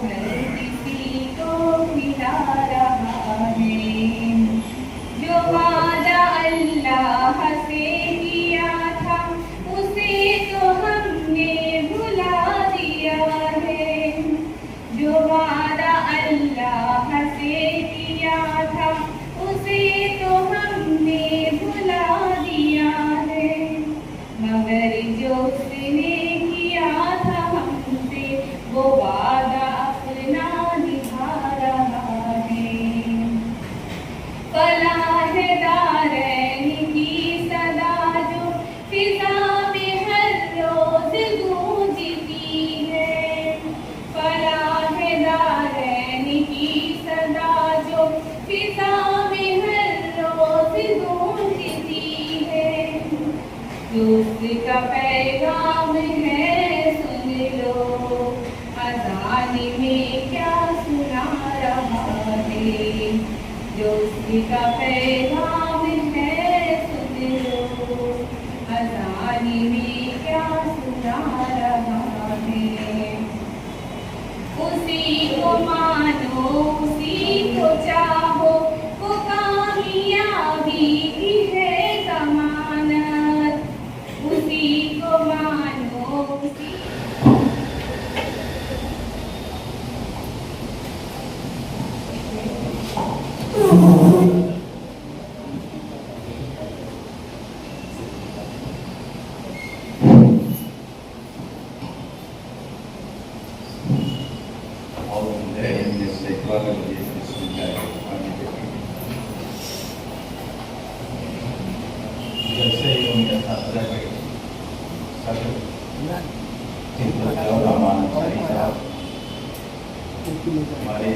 हर किसी को खिला रहा है। जो वादा अल्लाह से किया था उसे तो हमने भुला दिया है। जो वादा अल्लाह से किया था उसे तो हमने भुला दिया है। मगर जो उसने किया था हमसे वो वादा अपना निभा रहा है। फलाह दारैन की सदा जो फिजा में हर रोज गूंजती है। फलाह दारैन की सदा जो फिजा में हर रोज गूंजती है। जो उसका पैगाम है सुन लो, अज़ान में क्या सुना रहा है। जो उसका पैगाम है सुन लो, अज़ान में क्या सुना रहा है। उसी को मानो उसी को चाहो, वो कामयाबी की है ज़मानत। उसी को मानो उसी जैसे ही उनके साथ रह गए हमारे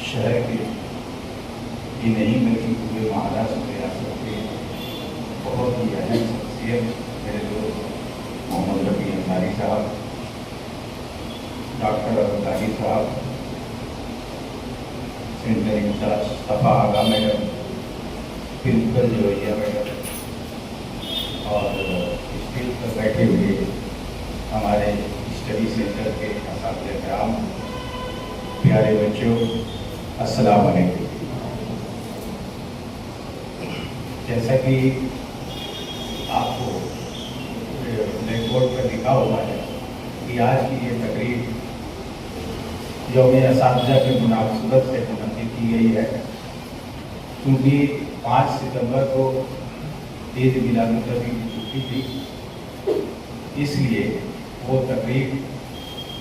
शहर के ही नहीं बल्कि पूरे महाराष्ट्र रियासत के बहुत ही अहम शख्सियत मेरे दोस्त मोहम्मद रफ़ी अंसारी साहब, डॉक्टर अब्बासी साहब, सेंटर इंचार्ज सफ़ा आगा मैडम, प्रिंसिपल जोइया मैडम और स्टेज पर बैठे हुए हमारे स्टडी सेंटर के असातिज़ा किराम, प्यारे बच्चों, अस्सलाम वालेकुम। जैसा कि आपको ब्लैक बोर्ड पर लिखा हुआ है कि आज की ये तकरीब यौम असातिज़ा के मुनासिबत से मुनक़िद की गई है, क्योंकि 5 सितंबर को ईद मिलादुन्नबी की छुट्टी थी, इसलिए वो तकरीब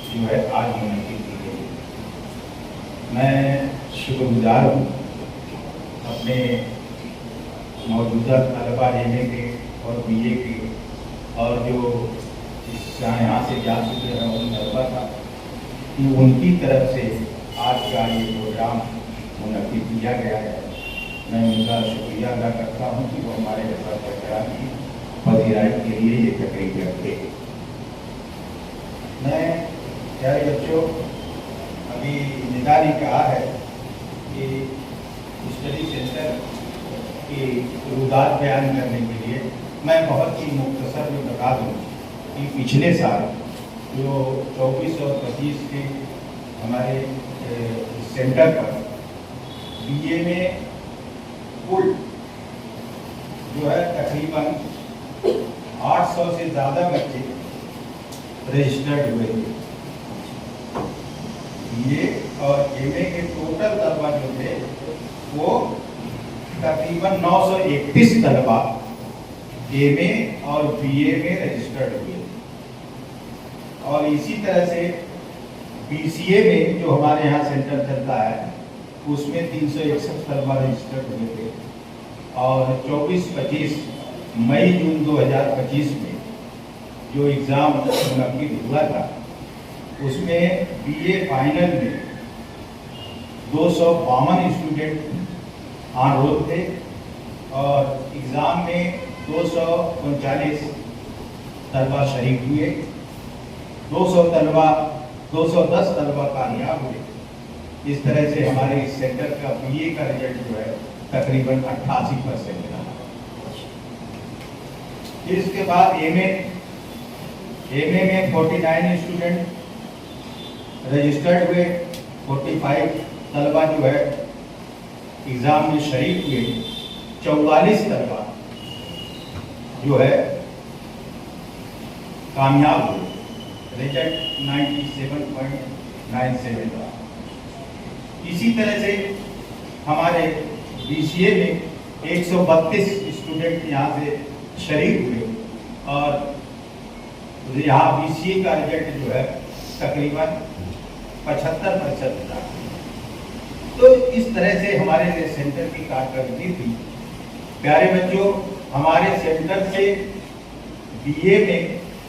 जो है आज मुनक़िद की गई। मैं शुक्रगुजार हूँ अपने मौजूदा तलबा एम.ए. के और बी.ए. के और जो यहाँ से जा चुके हैं उन तलबा का कि उनकी तरफ से आज का ये प्रोग्राम मुनक़िद किया गया है। मैं उनका शुक्रिया अदा करता हूँ कि वो हमारे असातिज़ा की पज़ीराई के लिए ये तकरीब रखे। मैं प्यारे बच्चों, अभी निदा ने कहा है कि स्टडी सेंटर की रुदात बयान करने के लिए मैं बहुत ही मुख्तसर में बता दूँ कि पिछले साल जो 24 और 25 के हमारे सेंटर पर बी.ए. में कुल जो है तकरीबन 800 से ज़्यादा बच्चे रजिस्टर्ड हुए थे। बी.ए. और एम.ए. के टोटल तलबा जो थे वो तकरीबन 931 तलबा एम.ए. और बी.ए. में रजिस्टर्ड हुए। और इसी तरह से बी.सी.ए. में जो हमारे यहाँ सेंटर चलता है उसमें 361 तलबा रजिस्टर्ड हुए थे। और 24-25 मई जून 2025 में जो एग्ज़ाम मुनक़िद हुआ था उसमें बी.ए. फाइनल में 252 स्टूडेंट ऑन रोल थे और एग्ज़ाम में 239 तलबा शरीक हुए। 210 तलबा कामयाब हुए। इस तरह से हमारे इस सेंटर का बी.ए. का रिजल्ट जो है तकरीबन 88% रहा। फिर इसके बाद एम.ए. में 49 स्टूडेंट रजिस्टर्ड हुए, 45 तलबा जो है एग्जाम में शरीक हुए, 44 तलबा जो है कामयाब हुए, रिजल्ट 97.97 था। इसी तरह से हमारे BCA में 132 स्टूडेंट यहाँ से शरीक हुए और यहाँ BCA का रिजल्ट जो है तकरीबन 75% था। तो इस तरह से हमारे सेंटर की कारकर्दगी थी। प्यारे बच्चों, हमारे सेंटर से BA में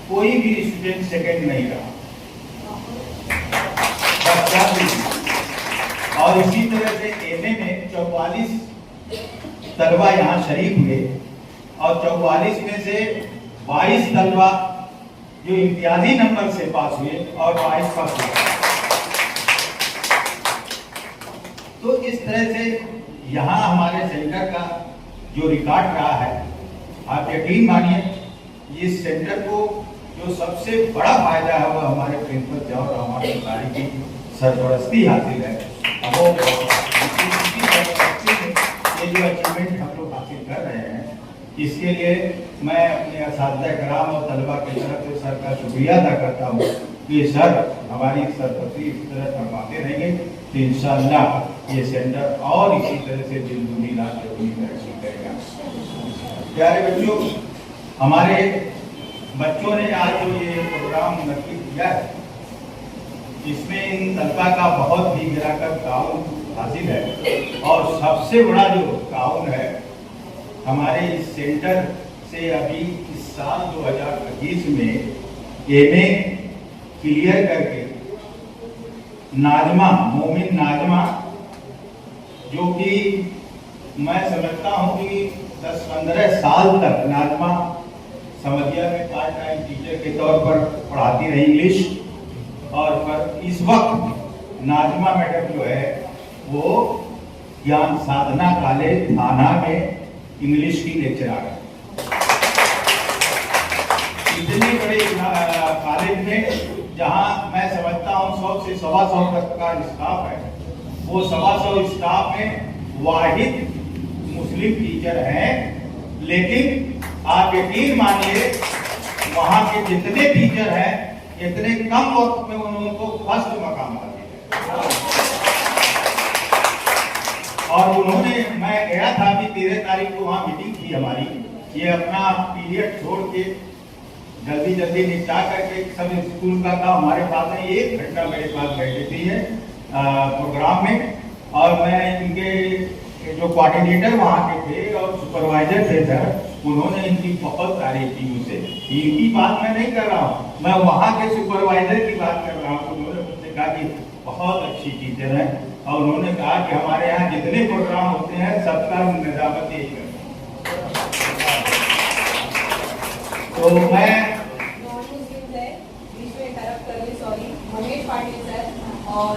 कोई भी स्टूडेंट सेकंड नहीं रहा, और इसी तरह से MA में 44 तलबा यहाँ शरीक हुए और 44 में से 22 तलबा जो इम्तियाजी नंबर से पास हुए और 22 पास हुए। तो इस तरह से यहाँ हमारे सेंटर का जो रिकॉर्ड रहा है, आप यकीन मानिए इस सेंटर को जो सबसे बड़ा फायदा है वो हमारे प्रिंसिपल साहब और हमारे अधिकारी की सरपरस्ती हासिल है। वो ये जो अचीवमेंट हम लोग हासिल कर रहे हैं, इसके लिए मैं अपने असातिज़ा कराम और तलबा की तरफ से सर का शुक्रिया अदा करता हूँ कि सर हमारी सरपरस्ती इस तरह फरमाते रहेंगे तो इंशाअल्लाह ये सेंटर और इसी तरह से दिन दूनी रात चौगुनी तरक्की करेगा। प्यारे बच्चों, हमारे बच्चों ने आज जो ये प्रोग्राम मुनक्किद किया है, इसमें इन तलबा का बहुत ही गिराकर ताउन हासिल है और सबसे बड़ा जो ताउन है हमारे इस सेंटर से अभी इस साल 2025 में MA क्लियर करके नाजमा, मोमिन नाजमा, जो कि मैं समझता हूँ कि 10-15 साल तक नाजमा समझिया में पार्ट टाइम टीचर के तौर पर पढ़ाती रही इंग्लिश, और पर इस वक्त नाजमा मैडम जो है वो ज्ञान साधना कॉलेज थाना में इंग्लिश की लेक्चरर है। इतने बड़े कॉलेज में जहां मैं समझता हूं 100 से 125 तक का स्टाफ है, वो 125 स्टाफ में वाहिद मुस्लिम टीचर हैं, लेकिन आप यकीन मानिए वहां के जितने टीचर हैं इतने कम वक्त में उनको फर्स्ट मकाम दिया। और उन्होंने, मैं गया था अभी 13 तारीख को, वहां मीटिंग थी हमारी, ये अपना पीरियड छोड़ के जल्दी जल्दी निपटा करके सब स्कूल का काम हमारे पास में 1 घंटा मेरे पास बैठे थे प्रोग्राम में, और मैं इनके जो कोऑर्डिनेटर वहाँ के थे और सुपरवाइजर थे सर, उन्होंने इनकी बहुत तारीफ की मुझसे। इनकी बात मैं नहीं कर रहा हूँ, मैं वहाँ के सुपरवाइजर की बात कर रहा हूँ। उन्होंने मुझसे कहा कि बहुत अच्छी टीचर है, और उन्होंने कहा कि हमारे यहाँ जितने प्रोग्राम होते हैं सबका निजामत यही करते हैं। तो मैं महेश पाटिल सर और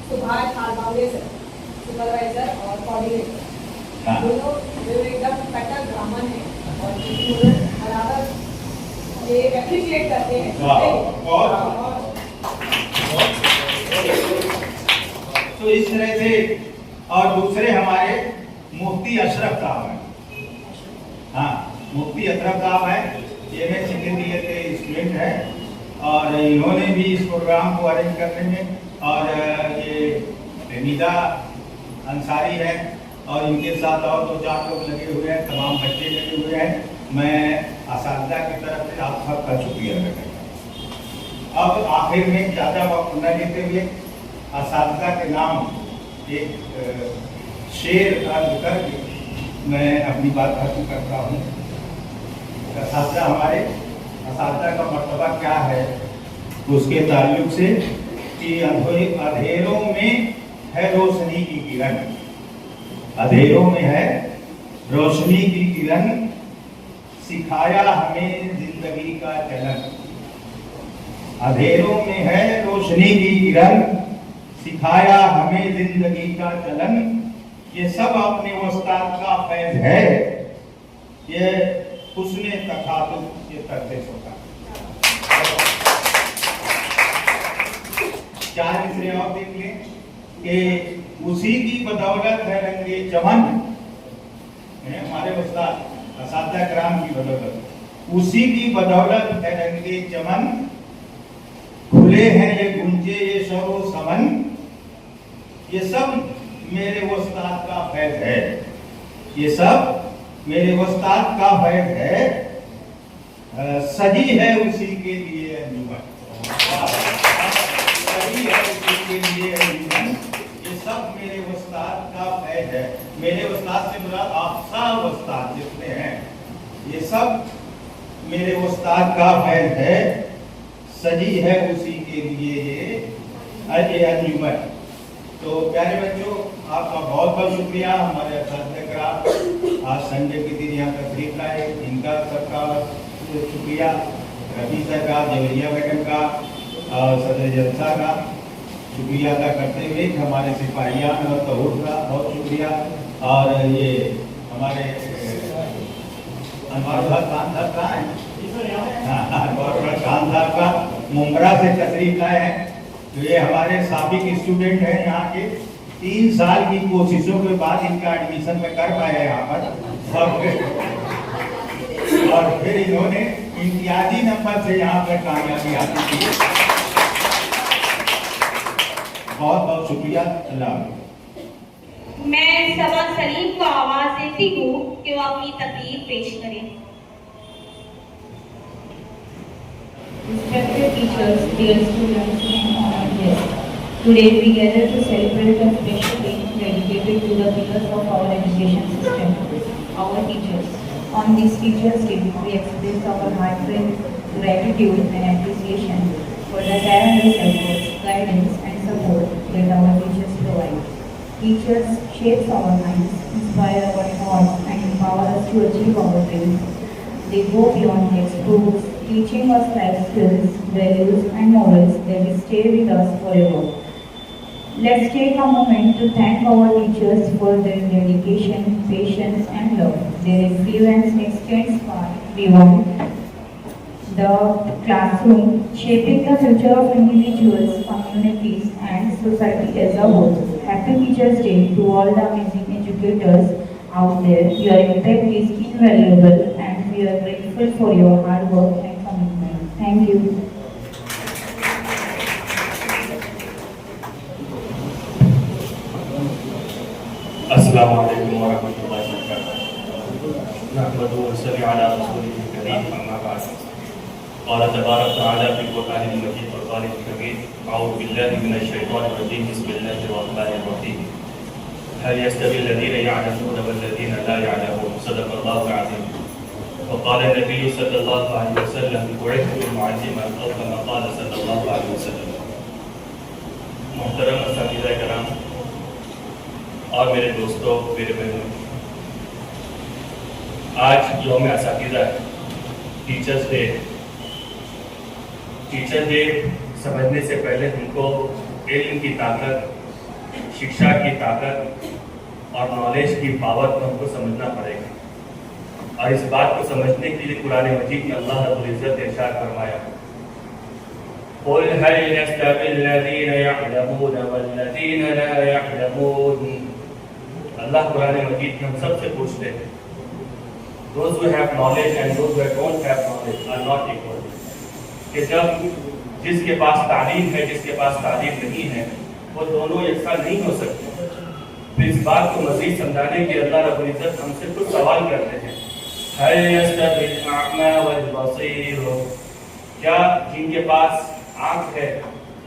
सुभाष आलवाले सर, सुपरवाइजर और कोऑर्डिनेटर, दोनों जो एकदम कट्टर ब्राह्मण है और बराबर ये एप्रिशिएट करते हैं। तो इस तरह से, और दूसरे हमारे मुफ्ती अशरफ साहब हैं। हाँ, मुफ्ती अशरफ साहब हैं, MA सेकेंड ईयर के स्टूडेंट हैं, और इन्होंने भी इस प्रोग्राम को अरेंज करने में, और ये हमीदा अंसारी है और इनके साथ और 2-4 लोग लगे हुए हैं, तमाम बच्चे लगे हुए हैं। मैं असातिज़ा की तरफ से आप सबका शुक्रिया अदा करता हूँ। अब आखिर में ज़्यादा वक्त न लेते हुए असातिज़ा के नाम एक शेर अर्ज करके मैं अपनी बात खत्म करता हूँ। असातिज़ा, हमारे असातिज़ा का मर्तबा क्या है उसके ताल्लुक से कि अंधेरों में है रोशनी की किरण, अंधेरों में है रोशनी की किरण, सिखाया हमें जिंदगी का चलन। अंधेरों में है रोशनी की किरण, सिखाया हमें जिंदगी का चलन। ये सब अपने उस्ताद का फैज़ है, ये उसने तखातुब ये करते होता। चार इसमें और देख लें कि उसी की बदौलत है रंगे चमन, हमारे उस्ताद असातिज़ा किराम की बदौलत, उसी की बदौलत है रंगे चमन, खुले हैं ये गुंजे ये शरो समन, ये सब मेरे उस्ताद का फैज़ है, ये सब मेरे उस्ताद का फैज़ है, सजी है उसी के लिए अंजुमन, सजी है उसी के लिए अंजुमन, ये सब मेरे उस्ताद का फैज़ है। मेरे उस्ताद से मुराद आप सब उस्ताद जितने हैं, ये सब मेरे उस्ताद का फैज़ है, सजी है उसी के लिए ये अंजुमन। तो प्यारे बच्चों, आपका बहुत बहुत शुक्रिया। हमारे असातिज़ा किराम आज संडे के दिन यहाँ तशरीफ लाए, इनका सबका शुक्रिया, रफी सर का, जवेरिया मैडम का और सदर जलसा का शुक्रिया अदा करते हुए हमारे सिपाहियान और तहूर का बहुत शुक्रिया, और ये हमारे अनवर खान साहब का है, अनवर खान साहब का मुंबरा से तशरीफ लाए हैं। तो ये हमारे साबिक स्टूडेंट हैं यहाँ के, 3 साल की कोशिशों के बाद इनका एडमिशन में कर पाए यहाँ पर, और फिर इन्होंने इम्तियाजी नंबर से यहाँ पर कामयाबी हासिल की। बहुत बहुत शुक्रिया। अल्लाह। मैं सबा सलीम को आवाज देती हूँ कि वो अपनी तकरीर पेश करें। Respected teachers, dear students, and honored guests, today we gather to celebrate a special day dedicated to the pillars of our education system, our teachers. On this Teachers' Day, we express our heartfelt gratitude and appreciation for the tireless efforts, guidance, and support that our teachers provide. Teachers shape our minds, inspire our thoughts, and empower us to achieve our dreams. They go beyond textbooks, teaching us life skills, values, and morals that stay with us forever. Let's take a moment to thank our teachers for their dedication, patience, and love. Their influence extends far beyond the classroom, shaping the future of individuals, communities, and society as a whole. Happy Teachers' Day to all the amazing educators out there. Your impact is invaluable, and we are grateful for your hard work and commitment. Thank you. अस्सलामु अलैकुम वरहमतुल्लाहि वबरकातुहू। नहमदुहु व नसल्ली अला रसूलिहिल करीम, अम्मा बाद। क़ाल तबारक व तआला फ़ी क़ुरआनिल मजीद व क़ालिल हमीद, अऊज़ु बिल्लाहि मिनश शैतानिर रजीम, बिस्मिल्लाहिर रहमानिर रहीम। हल यस्तवी अल्लज़ीना यअलमून वल्लज़ीना ला यअलमून, सदक़ल्लाहुल अज़ीम। व क़ाल नबी सल्लल्लाहु अलैहि वसल्लम, बुइथ्तु मुअल्लिमन, औ कमा क़ाल सल्लल्लाहु अलैहि वसल्लम। मोहतरम असातिज़ा किराम और मेरे दोस्तों, मेरे बहनों, आज यौम असातिज़ा है, टीचर्स डे। टीचर डे समझने से पहले हमको इल्म की ताकत, शिक्षा की ताकत और नॉलेज की पावर को हमको समझना पड़ेगा। और इस बात को समझने के लिए कुरान मजीद में अल्लाह रब्बुल इज़्ज़त ने इरशाद फरमाया, क़ुल हल यस्तवील्लज़ीना यअलमून वल्लज़ीना ला यअलमून। अल्लाह कुरान मजीद में हम सबसे पूछते हैं, those who have knowledge and those who don't have knowledge are not equal। कि जब जिसके पास तालीम है, जिसके पास तालीम नहीं है, वो दोनों एक साथ नहीं हो सकते। तो इस बात को मज़ीद समझाने के अल्लाह रब्बुल इज़्ज़त हमसे कुछ सवाल करते हैं, हल यस्तवील अअमा वल बसीर। क्या जिनके पास आँख है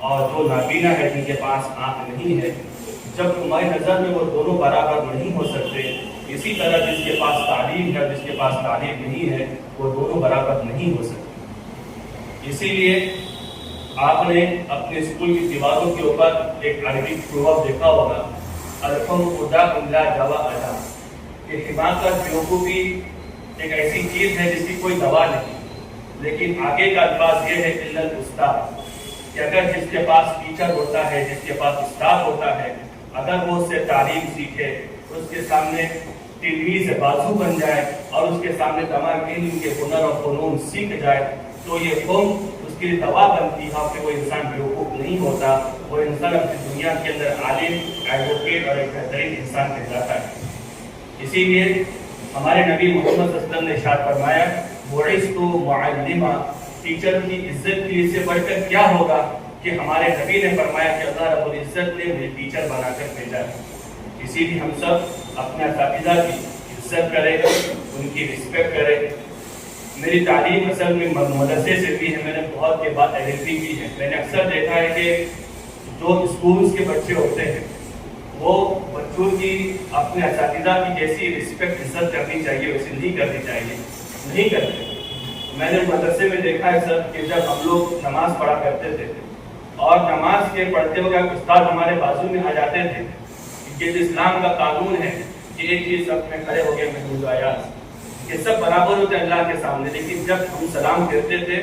और जो नाबीना है, जिनके पास आँख नहीं है, जब तुम्हारी नज़र में वो दोनों बराबर नहीं हो सकते, इसी तरह जिसके पास तालीम है और जिसके पास तालीम नहीं है, वो दोनों बराबर नहीं हो सकते। इसीलिए आपने अपने स्कूल की दीवारों के ऊपर एक अरबी प्रोवर्ब देखा होगा, अल्फम खुदा उल्ला दवा अदा, कि हिमाकत बेवकूफ़ी एक ऐसी चीज़ है जिसकी कोई दवा नहीं। लेकिन आगे का अल्फाज ये है, इल्लल उस्ताद, कि अगर जिसके पास टीचर होता है, जिसके पास उस्ताद होता है, अगर वो उससे तालीम सीखे, उसके सामने तिलमीज़ बाजू बन जाए और उसके सामने तमाम इल्म के हुनर और फ़नून सीख जाए, तो ये कौम उसके लिए दवा बनती है कि वो इंसान बेवकूफ़ नहीं नहीं होता, वो इंसान अपनी दुनिया के अंदर आलिम, एडवोकेट और एक बेहतरीन इंसान बन जाता है। इसीलिए हमारे नबी मोहम्मद सल्लल्लाहु अलैहि वसल्लम ने इरशाद फरमाया, बुइस्तु मुअल्लिमा, टीचर की इज्जत की इससे बढ़कर क्या होगा कि हमारे नबी ने फरमाया कि अल्लाह रब्बुल इज्जत ने मुझे टीचर बनाकर भेजा है। इसीलिए हम सब अपने असातिज़ा की इज्जत करें, उनकी रिस्पेक्ट करें। मेरी तालीम असल में मदरसे से भी है, मैंने बहुत के बाद LLB की है। मैंने अक्सर देखा है कि जो स्कूल्स के बच्चे होते हैं वो बच्चों की अपने असातिज़ा की जैसी रिस्पेक्ट इज्जत करनी चाहिए वैसे नहीं करनी चाहिए, नहीं करते। मैंने मदरसे में देखा है सर कि जब हम लोग नमाज पढ़ा करते थे और नमाज के पढ़ते वक्त उस्ताद हमारे बाजू में आ जाते थे कि जो इस्लाम का कानून है कि एक चीज सब में खड़े हो गए महमूद आयात, ये सब बराबर होते अल्लाह के सामने, लेकिन जब हम सलाम फेरते थे,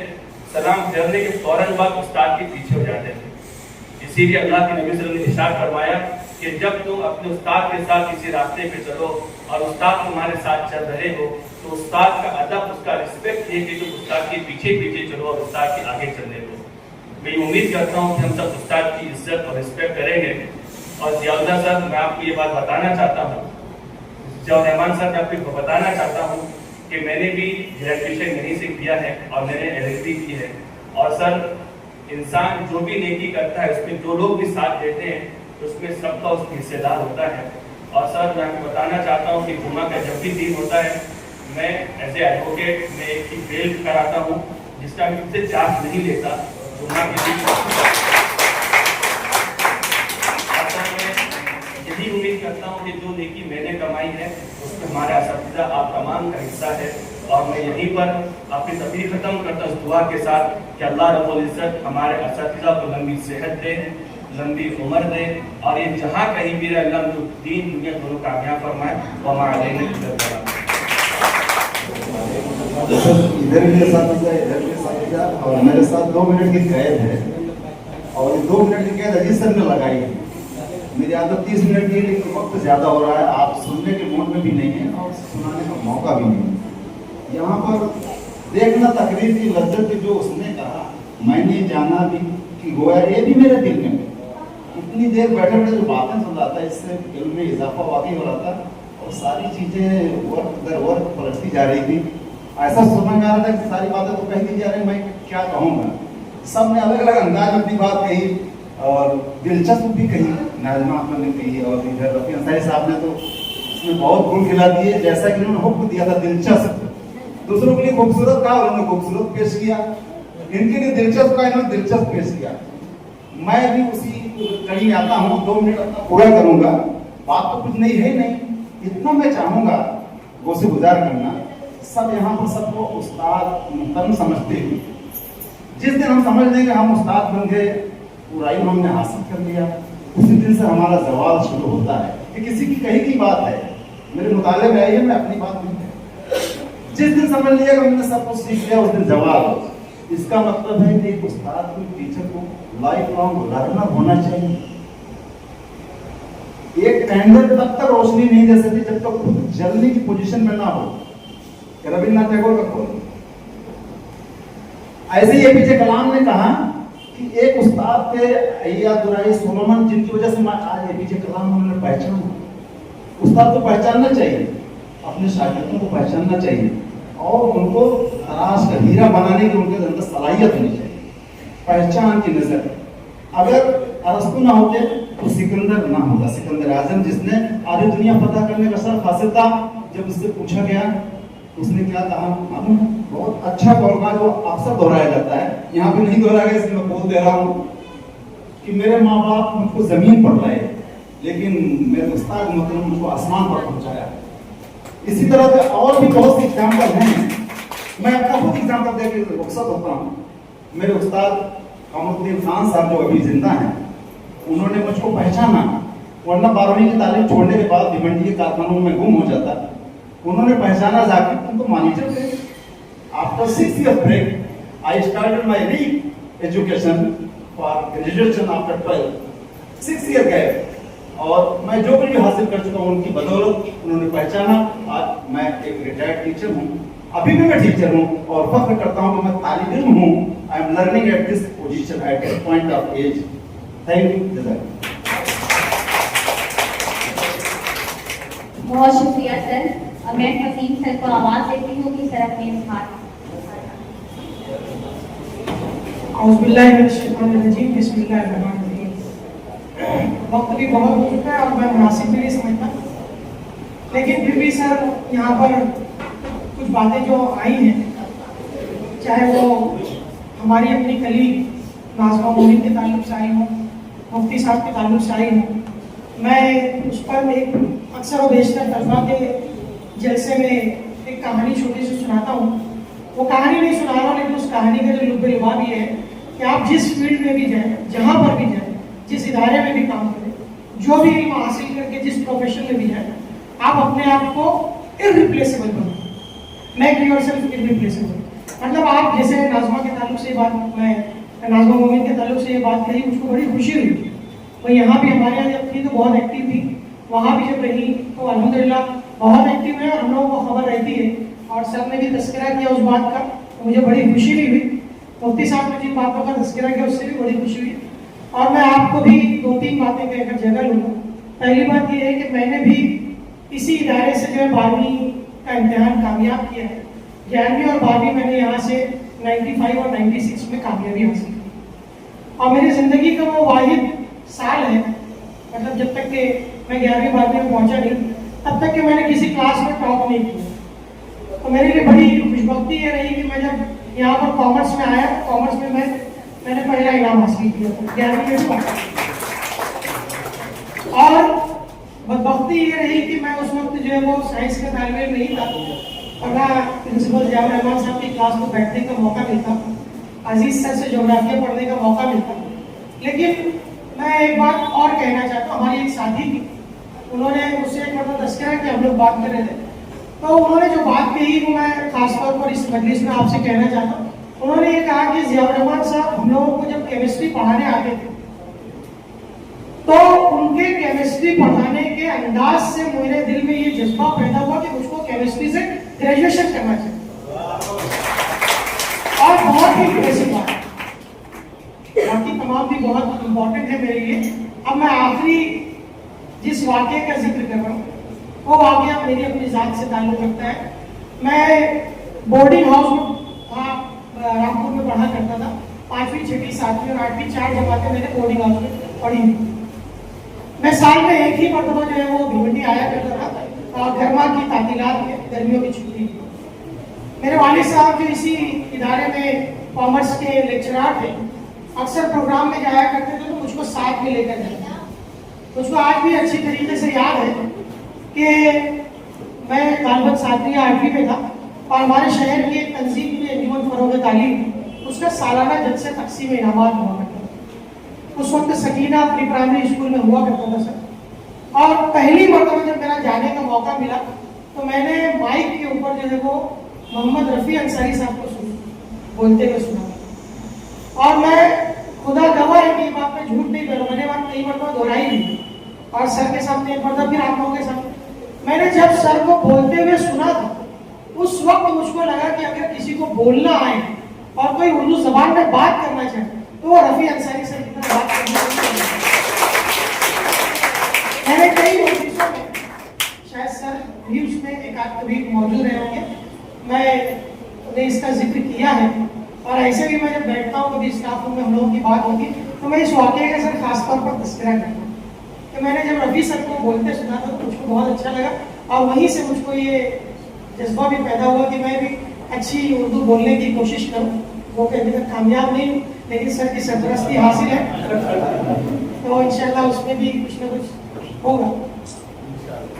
सलाम फेरने के फौरन बाद उस्ताद के पीछे हो जाते थे। इसीलिए अल्लाह के नबी सल्लल्लाहु अलैहि वसल्लम ने इरशाद फरमाया कि जब तुम अपने उस्ताद के साथ किसी रास्ते पे चलो और उस्ताद तुम्हारे साथ चल रहे हो तो उस्ताद का अदब, उसका रिस्पेक्ट है कि तुम उस्ताद के पीछे पीछे चलो और उस्ताद के आगे चलने दो। मैं उम्मीद करता हूँ कि हम सब उस्ताद की इज्जत और रिस्पेक्ट करेंगे। और जियाउद्दीन सर, मैं आपको ये बात बताना चाहता हूँ, जियाउर रहमान सर, मैं आपको बताना चाहता हूँ कि मैंने भी ग्रेजुएशन यहीं से किया है और मैंने LLB की है। और सर, इंसान जो भी नेकी करता है उसमें जो लोग भी साथ देते हैं उसमें सबका उसमें हिस्सेदार होता है। और सर, मैं आपको बताना चाहता हूँ कि जुम्मा का जब भी दिन होता है, मैं एज ए एडवोकेट मैं एक ही बेल कराता हूँ जिसका मैं उससे चार्ज नहीं लेता। जुम्मा के दिन यही उम्मीद करता हूँ कि जो नेकी मैंने कमाई है उसमें हमारा असातिज़ा आप तमाम का हिस्सा है। और मैं यहीं पर अपनी तकरीर खत्म करता हूँ दुआ के साथ कि अल्लाह रब्बुल इज्जत हमारे असातिज़ा को लंबी सेहत दे, लंबी उम्र दे और ये जहाँ कहीं भी रहे अल्लाह उनको दीन दुनिया दोनों कामयाब फरमाए। वमा अलैना इल्ला अल बलाग। इधर भी असातिज़ा, इधर भी असातिज़ा और मेरे साथ 2 मिनट की कैद है और 2 मिनट की कैद अजीज सर ने लगाई है। मेरी आदत 30 मिनट की, लेकिन वक्त ज़्यादा हो रहा है, आप सुनने के मूड में भी नहीं है और सुनाने का मौका भी नहीं है। यहाँ पर देखना तकरीर की लज्जत जो उसने कहा, मैंने जाना भी कि गोया ये भी मेरे दिल में इतनी देर बैठे बैठे जो बातें सुन रहा था, इससे इल्म में इजाफा वाकई हो रहा था और सारी चीज़ें वर्क दर वर्क पलटती जा रही थी। ऐसा समझ में आ रहा था कि सारी बातें तो कह दी जा रही, मैं क्या कहूँगा। सब ने अलग अलग अंदाज में अपनी बात कही और दिलचस्प भी कही, नाज़िमा अहमद ने कही और इधर रफ़ी अंसारी साहब ने तो उसमें बहुत गुण खिला दिए। जैसा कि उन्होंने हुक्म दिया था दिलचस्प, दूसरों के लिए खूबसूरत कहा, उन्होंने खूबसूरत पेश किया, इनके लिए दिलचस्प का इन्होंने दिलचस्प पेश किया। मैं भी उसी कड़ी में आता हूँ, 2 मिनट अपना पूरा करूँगा। बात तो कुछ नहीं है नहीं, इतना मैं चाहूँगा वो से गुजार करना। सब यहाँ पर सबको उस्ताद मुहतरम समझते हैं। जिस दिन हम समझ लेंगे हम उस्ताद बन गए, पूरा इल्म हमने हासिल कर लिया, उसी दिन से हमारा जवाब शुरू होता है। ये किसी की कही की बात है, मेरे मुताले में आई है, मैं अपनी बात नहीं है। जिस दिन समझ लिया कि हमने सब कुछ सीख लिया उस दिन जवाब। इसका मतलब है कि एक उस्ताद को, टीचर को लाइफ लॉन्ग लर्नर होना चाहिए। एक कैंडल तब तक रोशनी नहीं दे सकती जब तक खुद जलने की पोजीशन में ना हो। रविन्द्रनाथ टैगोर का कोट। ऐसे ही एपीजे कलाम ने कहा कि एक उस्ताद थे अय्या दुराई सोलोमन, जिनकी वजह से मैं आज एपीजे कलाम उन्होंने पहचाना। उस्ताद को पहचानना चाहिए, अपने शागिर्दों को पहचानना चाहिए और उनको तराश का हीरा बनाने की उनके अंदर सलाहियत होनी चाहिए, पहचान की नजर। अगर अरस्तु ना होते तो सिकंदर ना होता, सिकंदर आजम जिसने आधी दुनिया फतह करने का शर्फ हासिल था। जब उससे पूछा गया उसने क्या कहा, मालूम है? बहुत अच्छा कौलका जो अक्सर दोहराया जाता है, यहाँ पे नहीं दोहराया गया इसलिए मैं बोल दे रहा हूँ कि मेरे माँ बाप मुझको जमीन पर लाए लेकिन मेरे उस्ताद मोहतरम मुझको आसमान पर पहुंचाया। इसी तरह से और भी बहुत से एग्जाम्पल हैं। मैं अपना खुद एग्जाम्पल देकर रुखसत होता हूँ। मेरे उस्ताद कमरुद्दीन खान साहब जो अभी जिंदा हैं, उन्होंने मुझको पहचाना, वरना 12वीं की तालीम छोड़ने के बाद भिवंडी के कारखानों में गुम हो जाता। उन्होंने पहचाना जाकर, तुम तो मैनेजर थे। After 6 years break I started my re education for graduation after 12। 6 years गए और मैं जो भी हासिल कर चुका हूँ उनकी बदौलत उन्होंने पहचाना। आज मैं एक रिटायर्ड टीचर हूँ, अभी भी मैं टीचर हूँ और फख्र करता हूँ कि मैं तालिब इल्म हूँ। I am learning at this position, at this point of age. Thank you, Jazak. बहुत शुक्रिया सर। मैं फसीम सर को आवाज़ देती हूँ कि सर अपने हाथ औज़ुबिल्लाहिमिनश्शैतानिर्रजीम, बिस्मिल्लाहिर्रहमानिर्रहीम। वक्त भी बहुत हो चुका है और मैं मुनासिब भी नहीं समझता, लेकिन फिर भी सर यहाँ पर कुछ बातें जो आई हैं, चाहे वो हमारी अपनी कलीग नाज़मा मोमिन के ताल्लुक से आई हो, मुफ्ती साहब के ताल्लुक से आई हो, मैं उस पर एक अक्सर व बेशतर तलबा के जलसे में एक कहानी छोटी सी सुनाता हूँ। वो कहानी नहीं सुना रहा, लेकिन उस कहानी का जो लुब्बे लुभाव ये है कि आप जिस फील्ड में भी जाएं, जहाँ पर भी जाएं, जिस इदारे में भी काम करें, जो भी इल्म हासिल करके जिस प्रोफेशन में भी जाएं, आप अपने आप को इररिप्लेसेबल बनाएं। Make yourself irreplaceable. मतलब आप जैसे नाज़मा के ताल्लुक से बात, मैं नाज़मा मोमिन के ताल्लुक से ये बात कही, मुझको बड़ी खुशी हुई। वो यहाँ भी हमारे यहाँ जब थी तो बहुत एक्टिव थी, वहाँ भी जब रही तो अल्हम्दुलिल्लाह बहुत एक्टिव है और हम लोगों को खबर रहती है। और सर ने भी तस्करा किया उस बात का, तो मुझे बड़ी खुशी भी हुई। मुफ्ती साहब ने जिन बातों का तस्करा किया उससे भी बड़ी खुशी हुई। और मैं आपको भी 2-3 बातें कहकर जगह लूँगा। पहली बात ये है कि मैंने भी इसी इदारे से जो है 12वीं का इम्तिहान कामयाब किया है। 11वीं और 12वीं मैंने यहाँ से 95 और 96 में कामयाबी हासिल की। और मेरी ज़िंदगी का वो वाहिद साल है, मतलब जब तक कि मैं 11वीं 12वीं में पहुँचा नहीं, तब तक कि मैंने किसी क्लास में टॉप नहीं किया। तो मेरे लिए बड़ी खुशबख्ती ये रही कि मैं जब यहाँ पर कॉमर्स में आया, तो कॉमर्स में मैंने पहला इनाम हासिल किया था 11वीं में। और बदबख्ती ये रही कि मैं उस वक्त जो है वो साइंस का तालिब इल्म नहीं था, वरना प्रिंसिपल ज़ियाउर रहमान साहब की क्लास में बैठने का मौका मिलता, अजीज़ सर से ज्योग्राफिया पढ़ने का मौका मिलता। लेकिन मैं एक बात और कहना चाहता हूँ। हमारी एक साथी थी, उन्होंने मुझसे एक मतलब तस्करा कि हम लोग बात कर रहे थे, तो उन्होंने जो बात कही वो मैं खासतौर पर इस मजलिस में आपसे कहना चाहता हूँ। उन्होंने ये कहा कि ज़ियाउर रहमान साहब हम लोगों को जब केमिस्ट्री पढ़ाने आते थे, तो उनके केमिस्ट्री पढ़ाने के अंदाज से मेरे दिल में ये जज्बा पैदा हुआ कि मुझको केमिस्ट्री से ग्रेजुएशन करना चाहिए। और बहुत ही बेसिक बात, बाकी तमाम भी बहुत इंपॉर्टेंट है मेरे लिए। अब मैं आखिरी जिस वाक़े का जिक्र कर रहा हूँ, वो वाक़या मेरी अपनी ज़ात से ताल्लुक़ रखता है। मैं बोर्डिंग हाउस में था, रामपुर में पढ़ा करता था। 5वीं 6वीं 7वीं और 8वीं 4 जमातें मैंने बोर्डिंग हाउस में पढ़ी। मैं साल में एक ही मरतबा जो है वो भिवंडी आया करता था, और गर्मा की तातीलात में, गर्मियों की छुट्टी। मेरे वालिद साहब जो इसी इदारे में कॉमर्स के लेक्चरार थे, अक्सर प्रोग्राम में जाया करते थे, तो मुझको साथ में लेकर जाते। मुझको आज भी अच्छी तरीके से याद है कि मैं तालिबत 7वीं या 8वीं में था, और हमारे शहर की एक तंजीम थी अंजुमन फरोग तालीम, उसका सालाना जलसे तकसीम इनामात हुआ करता था। उस वक्त सकीना अपनी प्राइमरी स्कूल में हुआ करता था सर। और पहली मरतबा जब मेरा जाने का मौका मिला, तो मैंने माइक के ऊपर जो है वो मोहम्मद रफ़ी अंसारी साहब को बोलते हुए सुना। और मैं खुदा गवाह है कि बात में झूठ नहीं कर रहा, मैंने बात कई मरतबा दोहराई भी, और सर के सामने एक मरतबा फिर आप लोगों के सामने। मैंने जब सर को बोलते हुए सुना था, उस वक्त मुझको लगा कि अगर किसी को बोलना आए और कोई उर्दू जबान में बात करना चाहे, तो वो रफ़ी अंसारी सर की तरह बात करनी चाहिए। मैंने कई मजलिसों में, शायद सर भी उसमें एक आध कभी मौजूद रहे होंगे, मैंने इसका जिक्र किया है। और ऐसे भी मैं जब बैठता हूँ, कभी स्टाफ रूम में हम लोगों की बात होती, तो मैं इस वाक़े का सर खासतौर पर तस्करा करता हूँ कि मैंने जब रफ़ी सर को बोलते सुना था, तो मुझको बहुत अच्छा लगा। और वहीं से मुझको ये जज्बा भी पैदा हुआ कि मैं भी अच्छी उर्दू बोलने की कोशिश करूँ। वो कभी तक कामयाब नहीं हूँ, लेकिन सर की सरपरस्ती हासिल है, तो इंशाल्लाह उसमें भी कुछ ना कुछ होगा।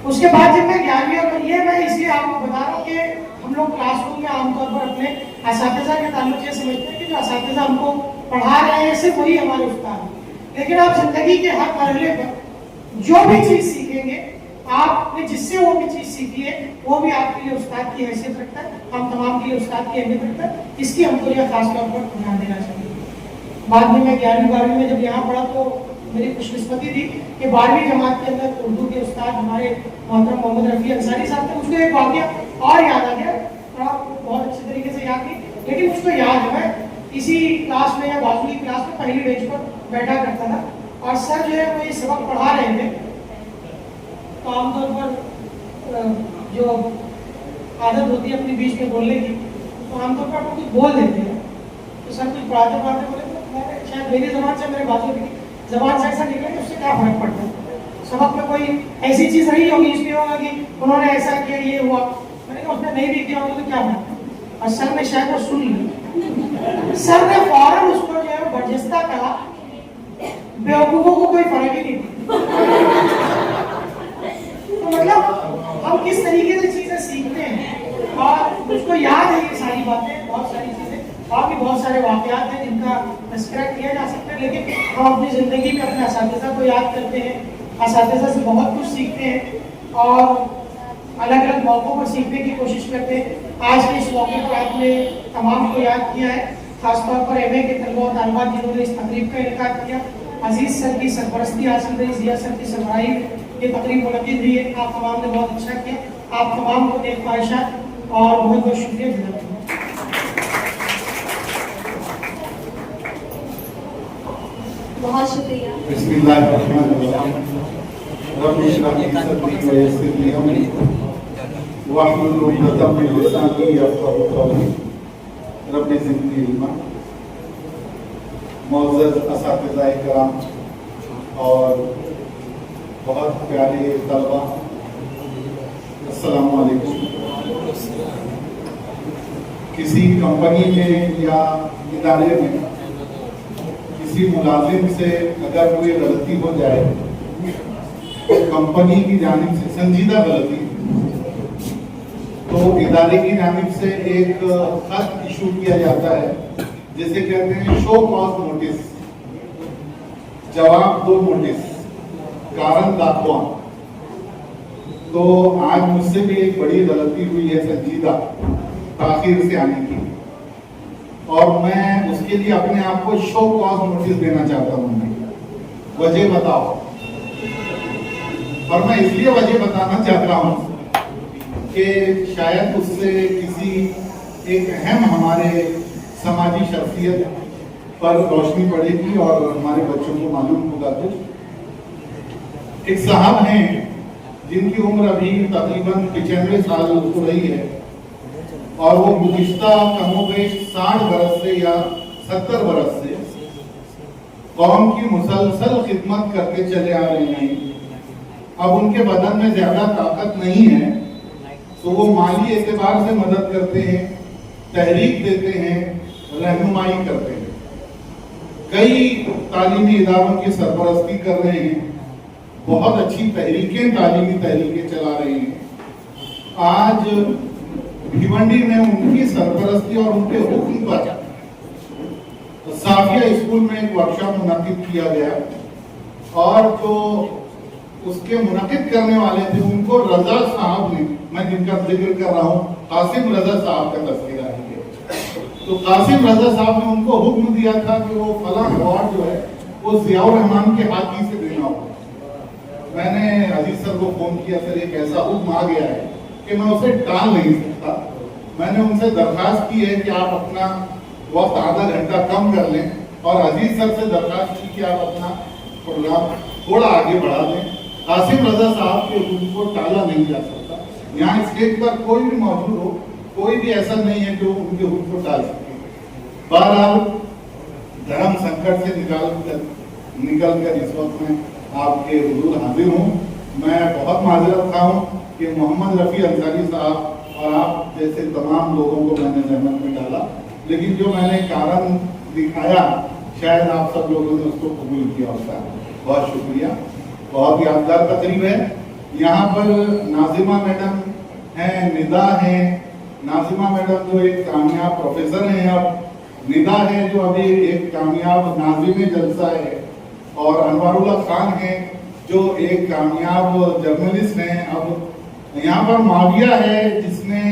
उसके बाद जब मैं 11वीं, और ये मैं इसलिए आपको बता रहा हूँ कि हम लोग क्लासरूम में आमतौर पर अपने असातिज़ा के ताल्लुक से समझते हैं कि जो असातिज़ा हमको पढ़ा रहे हैं सिर्फ वही हमारे उस्ताद हैं। लेकिन आप जिंदगी के हर मरहले पर जो भी चीज़ सीखेंगे, आपने जिससे वो भी चीज़ सीखी है, वो भी आपके लिए उस्ताद की हैसियत रखता है, हम तमाम के लिए उस्ताद की अहमियत रखता है। इसकी हमको यह खास तौर पर ध्यान देना चाहिए। बाद में मैं 11वीं 12वीं में जब यहाँ पढ़ा, तो मेरी खुशकिस्मती थी कि 12वीं जमात के अंदर उर्दू के उस्ताद हमारे मोहतरम मोहम्मद रफ़ी अंसारी साहब थे। मुझको एक वाक़या और याद आ गया, थोड़ा बहुत अच्छे तरीके से याद नहीं, लेकिन मुझको याद है। मैं इसी क्लास में या बाजू की क्लास में पहली बेंच पर बैठा करता था। और सर जो है वो ये सबक पढ़ा रहे थे, तो आमतौर पर जो आदत होती है अपने बीच में बोलने की, तो आमतौर पर आप कुछ बोल देते हैं। तो सर कुछ पढ़ाते पढ़ाते बोले तो शायद मेरी जबान से मेरे बाजू की जबान से ऐसा निकले तो उससे क्या फर्क पड़ता है, सबक में कोई ऐसी चीज रही होगी, इसलिए होगा कि उन्होंने ऐसा किया ये हुआ, मैंने कहा उसने नहीं भी किया होगा तो क्या फर्क। और सर ने शायद वो सुन लिया, सर ने फौरन उसको जो है बर्जस्ता कहा, बेवकूफों को कोई फर्क ही नहीं पड़ता। तो मतलब हम किस तरीके से चीजें सीखते हैं, और मुझको याद है ये सारी बातें, बहुत सारी चीजें, और भी बहुत सारे वाकयात हैं जिनका तस्करा किया जा सकता है, लेकिन हम अपनी जिंदगी में अपने असातिज़ा को याद करते हैं, असातिज़ा से बहुत कुछ सीखते हैं और अलग अलग मौक़ों पर सीखने की कोशिश करते हैं। आज के इस मौके पर आपने तमाम को याद किया है, खासतौर पर MA के तलबा और तालिबात जिन्होंने इस तकरीब का इनेकाद किया। अजीज़ सर की सरपरस्ती हासिल रही, जिया सर की सरबराही ये तकरीब मुनक़िद हुई है। आप तमाम ने बहुत अच्छा किया, आप तमाम को नेक ख्वाहिशात और बहुत बहुत शुक्रिया जनाब। बहुत शुक्रिया। बिस्मिल्लाहिर्रहमानिर्रहीम। रब्बि इश्रह ली सदरी व यस्सिर ली अमरी वहलुल उक़दतम मिन लिसानी यफ़क़हू क़ौली। रब्बि ज़िदनी इल्मा। मुअज़्ज़ज़ असातिज़ाए किराम और बहुत प्यारे तलबा, अस्सलामु अलैकुम। किसी कंपनी में या इदारे में किसी मुलाजिम से अगर कोई गलती हो जाए तो कंपनी की जानिब से संजीदा गलती, तो इदारे की जानिब से एक खत इशू किया जाता है, जिसे कहते हैं शो कॉज नोटिस, जवाब दो नोटिस, कारण दाखवा। तो आज मुझसे भी एक बड़ी गलती हुई है संजीदा, ताखिर से आने की, और मैं उसके लिए अपने आप को शो कॉज नोटिस देना चाहता हूँ। वजह बताओ। और मैं इसलिए वजह बताना चाहता हूँ कि शायद उससे किसी एक अहम हमारे समाजी शख्सियत पर रोशनी पड़ेगी और हमारे बच्चों को मालूम होगा। कुछ एक साहब हैं जिनकी उम्र अभी तकरीबन 95 साल हो रही है, और वो गुज़िश्ता कमोबेश 60 बरस से या 70 बरस से कौम की मुसलसल खिदमत करते चले आ रहे हैं। अब उनके बदन में ज्यादा ताकत नहीं है, तो वो माली एतबार से मदद करते हैं, तहरीक देते हैं, रहनुमाई करते हैं, कई तालीमी इदारों की सरपरस्ती कर रहे हैं, बहुत अच्छी तहरीकें, तालीमी तहरीकें चला रहे हैं। आज भिवंडी में उनकी सरपरस्ती और उनके हुक्म पर साफिया स्कूल में एक वर्कशॉप मुनक़िद किया गया, और जो उसके मुनक़िद करने वाले थे उनको रजा साहब ने, मैं जिनका जिक्र कर रहा हूँ, कासिम रजा साहब का तस्करा है। तो कासिम रजा साहब ने उनको हुक्म दिया था कि वो फला अवार्ड जो है वो ज़ियाउर रहमान के हाथी से देना होगा। मैंने अजीज सर को फोन किया, सर एक ऐसा हुक्म आ गया है कि मैं उसे टाल नहीं सकता। मैंने उनसे दरखास्त की है कि आप अपना वक्त आधा घंटा कम कर लें, और अजीज सर से दरखास्त की कि आप अपना प्रोग्राम थोड़ा आगे बढ़ा दें। कासिम रजा साहब के हुक्म को टाला नहीं जा सकता। यहाँ स्टेज पर कोई भी मौजूद हो, कोई भी ऐसा नहीं है जो उनके हुक्म को टाल सके। बहरहाल धर्म संकट से निकल कर इस वक्त में आपके हुजूर हाजिर हूँ। मैं बहुत माजरत खा हूँ कि मोहम्मद रफ़ी अंसारी साहब और आप जैसे तमाम लोगों को मैंने जहमत में डाला, लेकिन जो मैंने कारण दिखाया शायद आप सब लोगों ने उसको कबूल किया होता। बहुत शुक्रिया। बहुत यादगार तकरीब है। यहाँ पर नाजिमा मैडम हैं, निदा हैं। नाजिमा मैडम जो एक कामयाब प्रोफेसर हैं, अब निदा है जो अभी एक कामयाब नाज़िम जलसा है, और अनवारुल्लाह खान हैं जो एक कामयाब जर्नलिस्ट हैं। अब यहाँ पर माविया है जिसने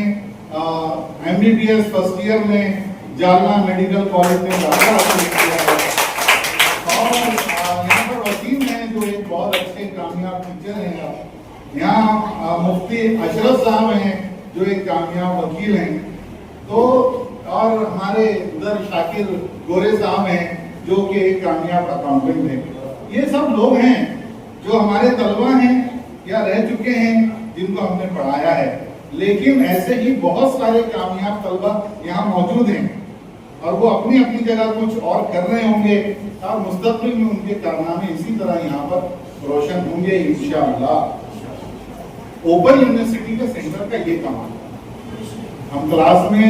MBBS फर्स्ट ईयर में जालना मेडिकल कॉलेज में दाखिला हासिल किया है, और यहाँ पर वसीम है जो एक बहुत अच्छे कामयाब टीचर हैं। यहाँ मुफ्ती अशरफ साहब हैं जो एक कामयाब वकील हैं। तो और हमारे उधर शाकिर गोरे साहब हैं जो कि एक कामयाब अकाउंटेंट हैं। ये सब लोग हैं जो हमारे तलबा हैं या रह चुके हैं जिनको हमने पढ़ाया है, लेकिन ऐसे ही बहुत सारे कामयाब तलबा यहाँ मौजूद हैं और वो अपनी अपनी जगह कुछ और कर रहे होंगे और मुस्तकबिल में उनके कारनामे इसी तरह यहाँ पर रोशन होंगे इंशाअल्लाह। ओपन यूनिवर्सिटी के सेंटर का ये काम है। हम क्लास में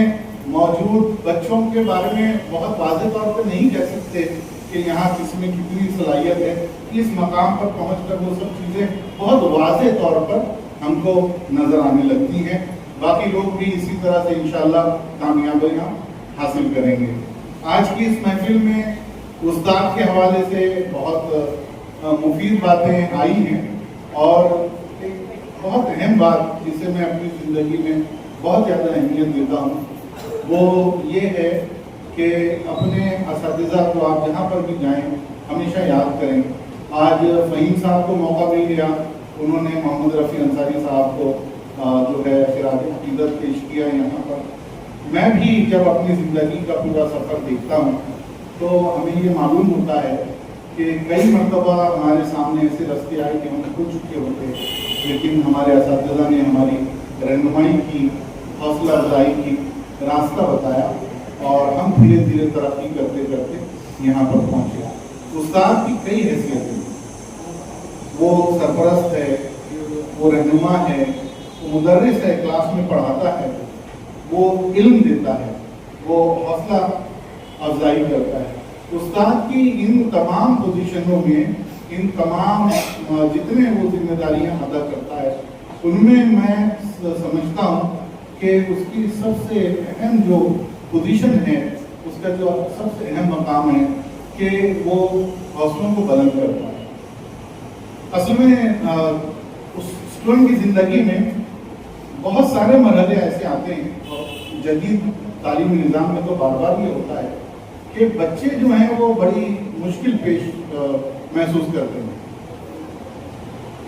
मौजूद बच्चों के बारे में बहुत वाज़ेह तौर पर नहीं कह सकते कि यहाँ किसमें कितनी सलाहियत है। इस मकाम पर पहुँचकर वो सब चीज़ें बहुत वाज़ेह तौर पर हमको नजर आने लगती हैं। बाकी लोग भी इसी तरह से इंशाअल्लाह कामयाबियाँ हासिल करेंगे। आज की इस महफिल में उस्ताद के हवाले से बहुत मुफीद बातें आई हैं और एक बहुत अहम बात जिसे मैं अपनी ज़िंदगी में बहुत ज़्यादा अहमियत देता हूँ वो ये है कि अपने असातिज़ा को आप जहाँ पर भी जाएं हमेशा याद करें। आज फ़हीम साहब को मौका मिल गया, उन्होंने मोहम्मद रफ़ी अंसारी साहब को जो है सिराज अक़ीदत पेश किया यहाँ पर। मैं भी जब अपनी ज़िंदगी का पूरा सफ़र देखता हूँ तो हमें ये मालूम होता है कि कई मरतबा हमारे सामने ऐसे रास्ते आए कि हम खो चुके होते, लेकिन हमारे असातिज़ा ने हमारी रहनुमाई की, हौसला अफजाई की, रास्ता बताया और हम धीरे धीरे तरक्की करते करते यहाँ पर पहुँचे। उस्ताद की कई हैसियतें, वो सरपरस्त है, वो रहनुमा है, वो मुदर्रिस है, क्लास में पढ़ाता है, वो इल्म देता है, वो हौसला अफजाई करता है। उस्ताद की इन तमाम पोजीशनों में, इन तमाम जितने वो जिम्मेदारियां अदा करता है, उनमें मैं समझता हूँ कि उसकी सबसे अहम जो पोजीशन है, उसका जो सबसे अहम मकाम है कि वो हौसलों को बुलंद करता है। असल में उस स्टूडेंट की ज़िंदगी में बहुत सारे मरहले ऐसे आते हैं और जदीद तालीमी निज़ाम में तो बार बार ये होता है कि बच्चे जो हैं वो बड़ी मुश्किल पेश महसूस करते हैं।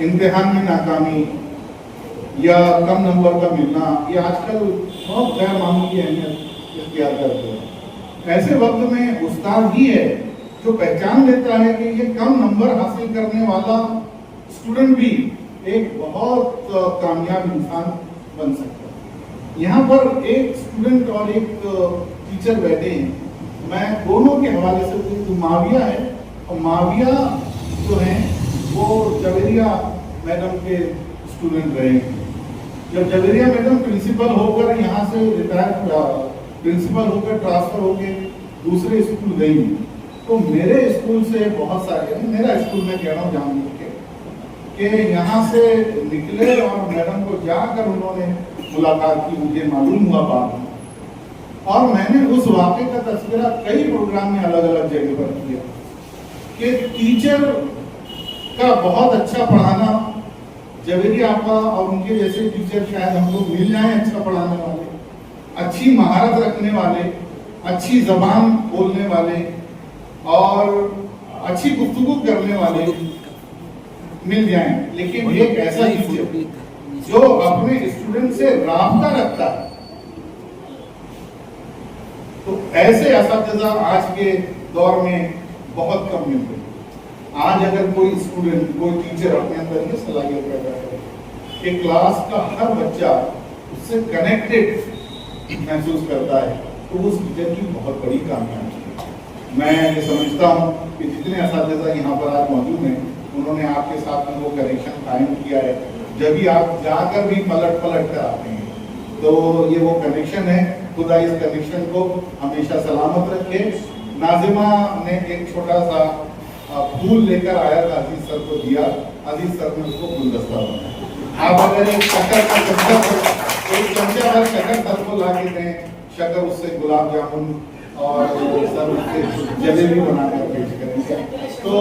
इम्तिहान में नाकामी या कम नंबर का मिलना ये आजकल बहुत गैर मामूली अहमियत इख्तियार करते हैं। ऐसे वक्त में उस्ताद ही है जो पहचान लेता है कि ये कम नंबर हासिल करने वाला स्टूडेंट भी एक बहुत कामयाब इंसान बन सकता है। यहाँ पर एक स्टूडेंट और एक टीचर बैठे हैं, मैं दोनों के हवाले से तो माविया है और माविया जो हैं वो जवेरिया मैडम के स्टूडेंट रहे हैं। जब जवेरिया मैडम प्रिंसिपल होकर यहाँ से रिटायर प्रिंसिपल होकर ट्रांसफर होकर दूसरे स्कूल गई तो मेरे स्कूल से बहुत सारे, मेरा स्कूल में कह रहा हूँ जान के यहाँ से निकले और मैडम को जाकर उन्होंने मुलाकात की, मुझे मालूम हुआ बाद में। और मैंने उस वाक़े का तस्वीरा कई प्रोग्राम में अलग अलग जगह पर किया कि टीचर का बहुत अच्छा पढ़ाना, जवेरी आपा और उनके जैसे टीचर शायद हमको मिल जाएं अच्छा पढ़ाने वाले, अच्छी महारत रखने वाले, अच्छी जबान बोलने वाले और अच्छी गुफ्तगू करने वाले मिल जाएं, लेकिन एक ऐसा टीचर जो अपने स्टूडेंट से राब्ता रखता है, तो ऐसे असातिज़ा आज के दौर में बहुत कम मिलते हैं। आज अगर कोई स्टूडेंट, कोई टीचर अपने अंदर ये सलाहियत पैदा करे कि क्लास का हर बच्चा उससे कनेक्टेड महसूस करता है, तो उस टीचर की बहुत बड़ी कामयाबी है। मैं ये समझता हूँ कि जितने असातिज़ा यहाँ पर आज मौजूद हैं, उन्होंने आपके साथ में वो कनेक्शन कायम किया है। जब भी आप जाकर भी पलट कर आते हैं तो ये वो कनेक्शन है। खुदा इस कनेक्शन को हमेशा सलामत रखे। नाजिमा ने एक छोटा सा फूल लेकर आया था, अजीज सर को दिया, अजीज सर ने उसको गुलदस्ता बनाया। आप अगर एक शक्कर का एक चमचा भर शक्कर सर को ला के दें, शक्कर उससे गुलाब जामुन और सर उससे जलेबी बनाकर पेश करेंगे। तो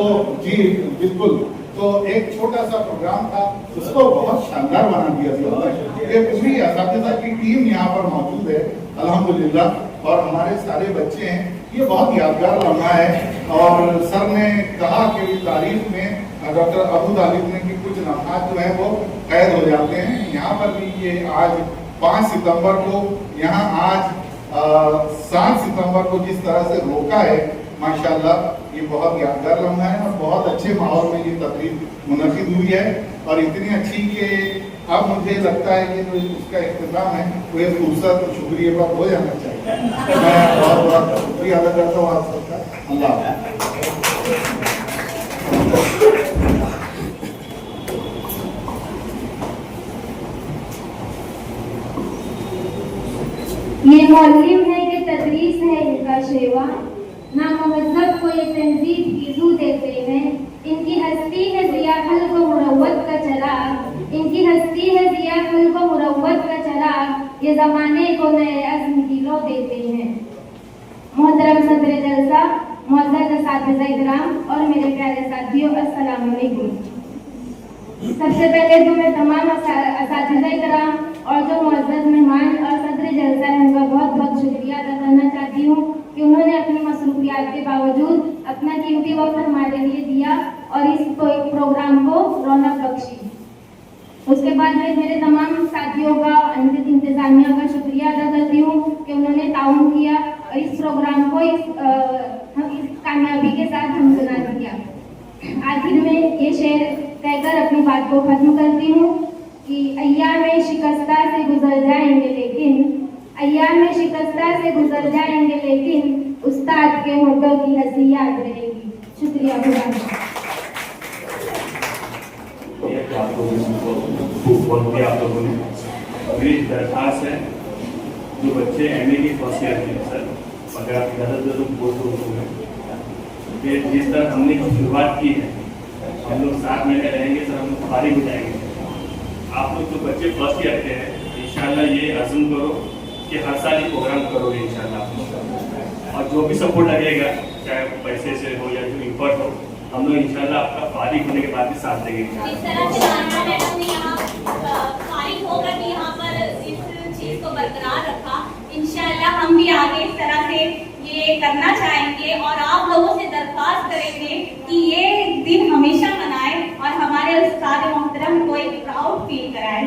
जी बिल्कुल, तो एक छोटा सा प्रोग्राम था, उसको बहुत शानदार बना दिया था। ये पूरी असातिज़ा की टीम यहाँ पर मौजूद है अल्हम्दुलिल्लाह, और हमारे सारे बच्चे हैं। ये बहुत यादगार लम्हा है। और सर ने कहा कि तारीख में डॉक्टर अबू तालिब ने कि कुछ लम्हात जो है वो कैद हो जाते हैं। यहाँ पर भी ये आज 5 सितंबर को यहाँ आज 7 सितंबर को जिस तरह से रोका है, माशाल्लाह ये बहुत यादगार लम्हा है और बहुत अच्छे माहौल में ये तकरीब मुनक़िद हुई है और इतनी अच्छी कि अब मुझे लगता है कि जो उसका इख्तिताम है वो ये फुर्सत और शुक्रिया पर हो जाना चाहिए। मैं बहुत बहुत शुक्रिया अदा करता हूँ आप सबका। अल्लाह ये मौलिम है कि तदरीस है इनका शेवा, ना महज़ब को ये तहजीब गिज़ू देते हैं। इनकी हस्ती है ज़िया खल्क़ व मुरव्वत का चराग, इनकी हस्ती है ज़िया खल्क़ व मुरव्वत का चराग, ये ज़माने को नए अज़्म की लो देते हैं। मोहतरम सदर जलसा, मुअज़्ज़ज़ असातिज़ा इकराम और मेरे प्यारे साथियों, अस्सलाम वालेकुम। सबसे पहले तो मैं तमाम असातिज़ा इकराम और जो मुअज़्ज़ज़ मेहमान और सदर जलसा है उनका बहुत बहुत शुक्रिया अदा करना चाहती हूँ कि उन्होंने अपनी मसरूफियात के बावजूद अपना कीमती वक्त हमारे लिए दिया और इस प्रोग्राम को रौनक बख्शी। उसके बाद मैं मेरे तमाम साथियों का, इंतजामिया का शुक्रिया अदा करती हूँ कि उन्होंने ताउन किया और इस प्रोग्राम को इस कामयाबी के साथ हमसना किया। आखिर में ये शेर कहकर अपनी बात को खत्म करती हूँ कि अय्याम में शिकस्ता से गुजर जाएंगे लेकिन, अय्याम में शिकस्ता से गुजर जाएंगे लेकिन उस्ताद के होठों की हंसी याद रहेगी। शुक्रिया। आप लोगों ने मेरी दरख्वास्त है, जो बच्चे MA की फर्स्ट ईयर में सर, अगर आप ज़्यादा बोल तो जिस तरह हमने शुरुआत की है, हम लोग 7 महीने रहेंगे सर, हम लोग फारिग हो जाएंगे। आप लोग जो बच्चे फर्स्ट ईयर के हैं, इंशाल्लाह ये अज़्म करो कि हर साल ये प्रोग्राम करोगे इंशाल्लाह, और जो भी सपोर्ट लगेगा, चाहे पैसे से हो या जो इम्पोर्ट हो, हम लोग इंशाल्लाह आपका फारिग होने के बाद भी साथ देंगे। इस तरह से मैडम ने यहाँ फारिग होकर भी यहाँ पर इस चीज़ को बरकरार रखा। इंशाल्लाह हम भी आगे इस तरह से ये करना चाहेंगे और आप लोगों से दरख्वास्त करेंगे कि ये दिन हमेशा मनाएं और हमारे उस्ताद मोहतरम को एक प्राउड फील कराएं।